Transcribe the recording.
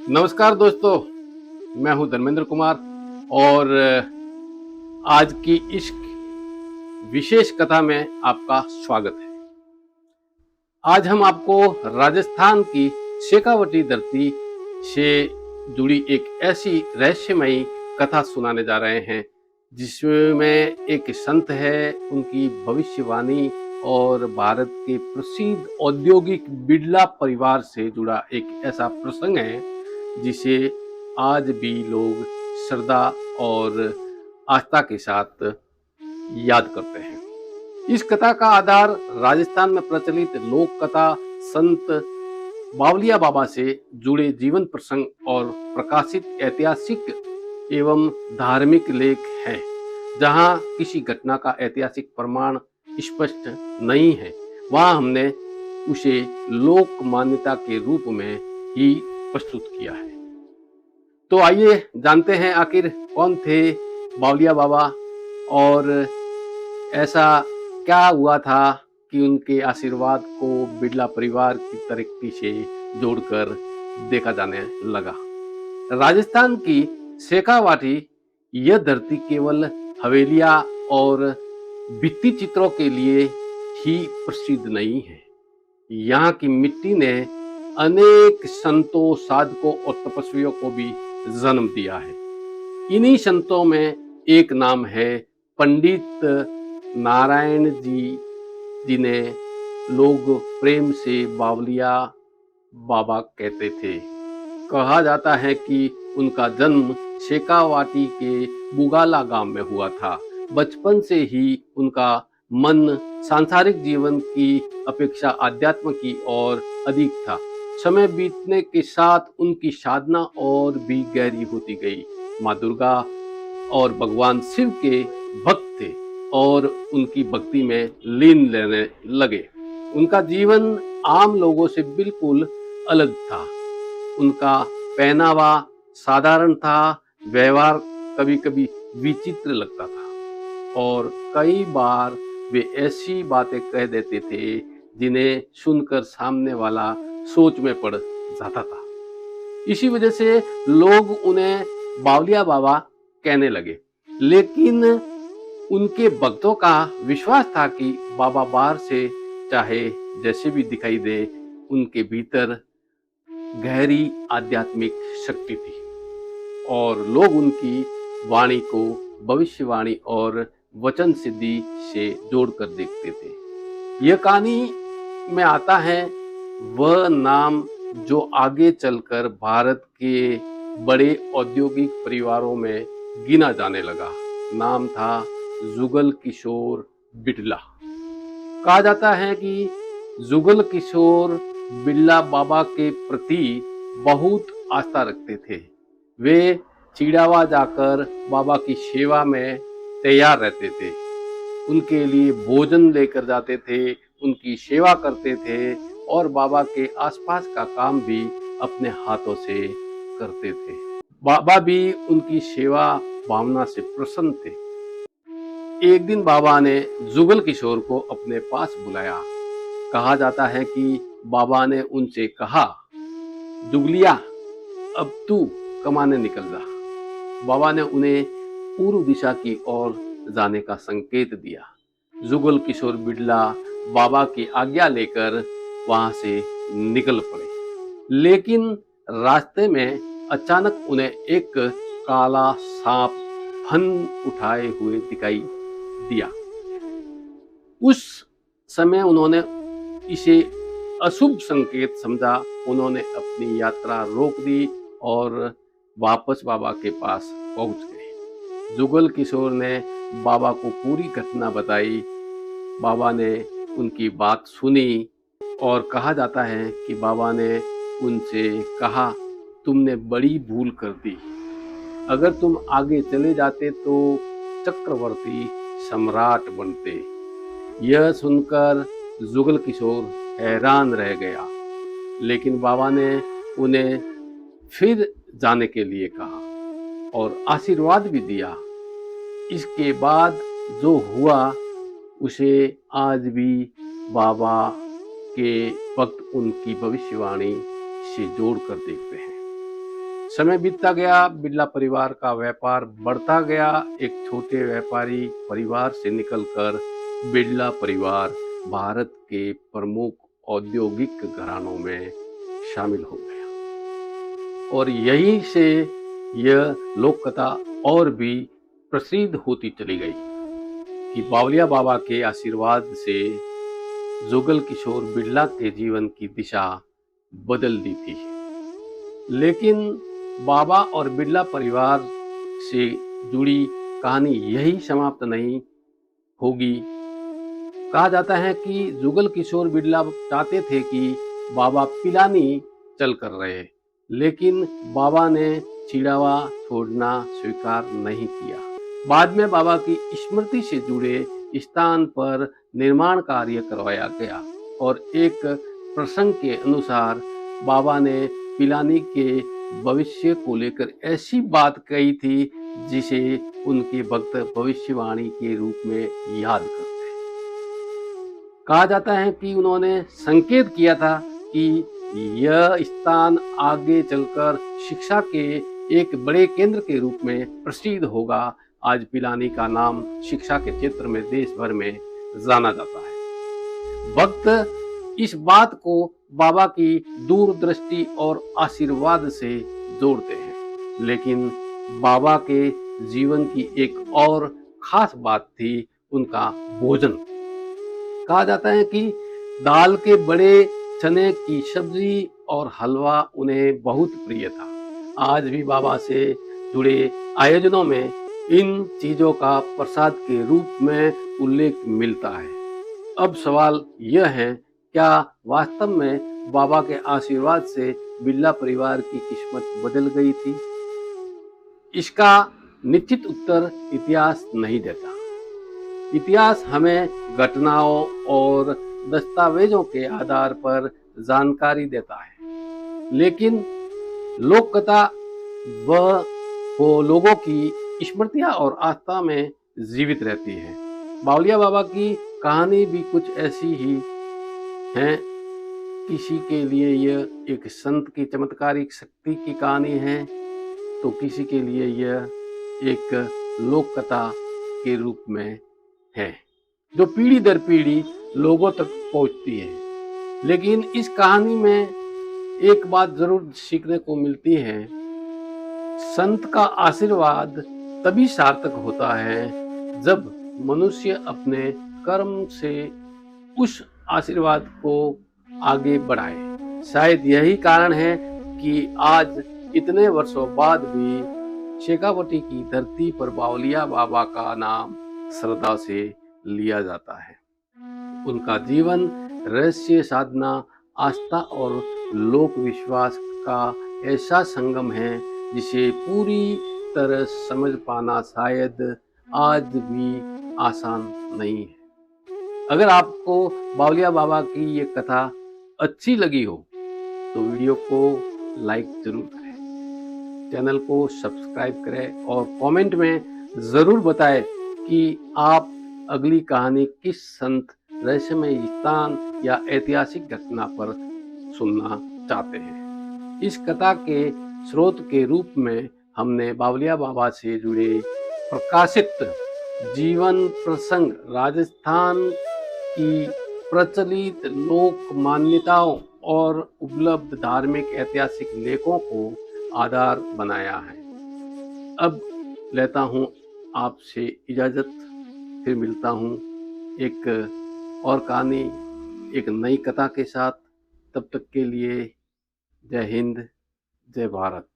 नमस्कार दोस्तों, मैं हूं धर्मेंद्र कुमार और आज की इस विशेष कथा में आपका स्वागत है। आज हम आपको राजस्थान की शेखावटी धरती से जुड़ी एक ऐसी रहस्यमयी कथा सुनाने जा रहे हैं जिसमें एक संत है, उनकी भविष्यवाणी और भारत के प्रसिद्ध औद्योगिक बिड़ला परिवार से जुड़ा एक ऐसा प्रसंग है जिसे आज भी लोग श्रद्धा और आस्था के साथ याद करते हैं। इस कथा का आधार राजस्थान में प्रचलित लोक कथा संत बावलिया बाबा से जुड़े जीवन प्रसंग और प्रकाशित ऐतिहासिक एवं धार्मिक लेख है। जहां किसी घटना का ऐतिहासिक प्रमाण स्पष्ट नहीं है, वहां हमने उसे लोक मान्यता के रूप में ही प्रस्तुत किया है। तो आइए जानते हैं आखिर कौन थे बावलिया बाबा और ऐसा क्या हुआ था कि उनके आशीर्वाद को बिड़ला परिवार की तरक्की से जोड़कर देखा जाने लगा। राजस्थान की शेखावाटी यह धरती केवल हवेलियां और भित्ति चित्रों के लिए ही प्रसिद्ध नहीं है। यहाँ की मिट्टी ने अनेक संतों, साधकों और तपस्वियों को भी जन्म दिया है। इन्हीं संतों में एक नाम है पंडित नारायण जी, जिन्हें लोग प्रेम से बावलिया बाबा कहते थे। कहा जाता है कि उनका जन्म शेखावाटी के बुगाला गांव में हुआ था। बचपन से ही उनका मन सांसारिक जीवन की अपेक्षा अध्यात्म की ओर अधिक था। समय बीतने के साथ उनकी साधना और भी गहरी होती गई। माँ दुर्गा और भगवान शिव के भक्त थे और उनकी भक्ति में लीन लेने लगे। उनका जीवन आम लोगों से बिल्कुल अलग था। उनका पहनावा साधारण था, व्यवहार कभी कभी विचित्र लगता था और कई बार वे ऐसी बातें कह देते थे जिन्हें सुनकर सामने वाला सोच में पड़ जाता था। इसी वजह से लोग उन्हें बावलिया बाबा कहने लगे। लेकिन उनके भक्तों का विश्वास था कि बाबा बाहर से चाहे जैसे भी दिखाई दे, उनके भीतर गहरी आध्यात्मिक शक्ति थी और लोग उनकी वाणी को भविष्यवाणी और वचन सिद्धि से जोड़कर देखते थे। यह कहानी में आता है वह नाम जो आगे चलकर भारत के बड़े औद्योगिक परिवारों में गिना जाने लगा। नाम था जुगल किशोर बिड़ला। कहा जाता है कि जुगल किशोर बिड़ला बाबा के प्रति बहुत आस्था रखते थे। वे चिड़ावा जाकर बाबा की सेवा में तैयार रहते थे, उनके लिए भोजन लेकर जाते थे, उनकी सेवा करते थे और बाबा के आसपास का काम भी अपने हाथों से करते थे। बाबा भी उनकी सेवा भावना से प्रसन्न थे। एक दिन बाबा ने जुगल किशोर को अपने पास बुलाया। कहा जाता है कि बाबा ने उनसे कहा, जुगलिया, अब तू कमाने निकल जा। बाबा ने उन्हें पूर्व दिशा की ओर जाने का संकेत दिया। जुगल किशोर बिड़ला बाबा की आज्ञा लेकर वहां से निकल पड़े। लेकिन रास्ते में अचानक उन्हें एक काला सांप फन उठाए हुए दिखाई दिया। उस समय उन्होंने इसे अशुभ संकेत समझा। उन्होंने अपनी यात्रा रोक दी और वापस बाबा के पास पहुंच गए। जुगल किशोर ने बाबा को पूरी घटना बताई। बाबा ने उनकी बात सुनी और कहा जाता है कि बाबा ने उनसे कहा, तुमने बड़ी भूल कर दी। अगर तुम आगे चले जाते तो चक्रवर्ती सम्राट बनते। यह सुनकर जुगल किशोर हैरान रह गया। लेकिन बाबा ने उन्हें फिर जाने के लिए कहा और आशीर्वाद भी दिया। इसके बाद जो हुआ उसे आज भी बाबा के भक्त उनकी भविष्यवाणी से जोड़कर देखते हैं। समय बीतता गया, बिरला परिवार का व्यापार बढ़ता गया। एक छोटे व्यापारी परिवार से निकलकर बिरला परिवार भारत के प्रमुख औद्योगिक घरानों में शामिल हो गया और यहीं से यह लोक कथा और भी प्रसिद्ध होती चली गई कि बावलिया बाबा के आशीर्वाद से जुगल किशोर बिरला के जीवन की दिशा बदल दी थी। लेकिन बाबा और बिरला परिवार से जुड़ी कहानी यही समाप्त नहीं होगी। कहा जाता है कि जुगल किशोर बिरला चाहते थे कि बाबा पिलानी चल कर रहे, लेकिन बाबा ने चिड़ावा छोड़ना स्वीकार नहीं किया। बाद में बाबा की स्मृति से जुड़े स्थान पर निर्माण कार्य करवाया गया और एक प्रसंग के अनुसार बाबा ने पिलानी के भविष्य को लेकर ऐसी बात कही थी जिसे उनके भक्त भविष्यवाणी के रूप में याद करते हैं। कहा जाता है कि उन्होंने संकेत किया था कि यह स्थान आगे चलकर शिक्षा के एक बड़े केंद्र के रूप में प्रसिद्ध होगा। आज पिलानी का नाम शिक्षा के क्षेत्र में देश भर में जाना जाता है। भक्त इस बात को बाबा की दूरदृष्टि और आशीर्वाद से जोड़ते हैं, लेकिन बाबा के जीवन की एक और खास बात थी उनका भोजन। कहा जाता है कि दाल के बड़े, चने की सब्जी और हलवा उन्हें बहुत प्रिय था। आज भी बाबा से जुड़े आयोजनों में इन चीजों का प्रसाद के रूप में उल्लेख मिलता है। अब सवाल यह है, क्या वास्तव में बाबा के आशीर्वाद से बिरला परिवार की किस्मत बदल गई थी? इसका निश्चित उत्तर इतिहास नहीं देता। इतिहास हमें घटनाओं और दस्तावेजों के आधार पर जानकारी देता है, लेकिन लोक कथा वो लोगों की स्मृतियां और आस्था में जीवित रहती है। बावलिया बाबा की कहानी भी कुछ ऐसी ही है। किसी के लिए यह एक संत की चमत्कारिक शक्ति की कहानी है, तो किसी के लिए यह एक लोक कथा के रूप में है जो पीढ़ी दर पीढ़ी लोगों तक पहुंचती है। लेकिन इस कहानी में एक बात जरूर सीखने को मिलती है, संत का आशीर्वाद तभी सार्थक होता है जब मनुष्य अपने कर्म से उस आशीर्वाद को आगे बढ़ाए। शायद यही कारण है कि आज इतने वर्षों बाद भी शेखावटी की धरती पर बावलिया बाबा का नाम श्रद्धा से लिया जाता है। उनका जीवन रहस्य, साधना, आस्था और लोक विश्वास का ऐसा संगम है जिसे पूरी तरह समझ पाना शायद आज भी आसान नहीं है। अगर आपको बावलिया बाबा की ये कथा अच्छी लगी हो तो वीडियो को लाइक जरूर करें, चैनल को सब्सक्राइब करें और कमेंट में जरूर बताएं कि आप अगली कहानी किस संत, रहस्यमय स्थान या ऐतिहासिक घटना पर सुनना चाहते हैं। इस कथा के स्रोत के रूप में हमने बावलिया बाबा से जुड़े प्रकाशित जीवन प्रसंग, राजस्थान की प्रचलित लोक मान्यताओं और उपलब्ध धार्मिक ऐतिहासिक लेखों को आधार बनाया है। अब लेता हूँ आपसे इजाजत, फिर मिलता हूँ एक और कहानी, एक नई कथा के साथ। तब तक के लिए जय हिंद, जय भारत।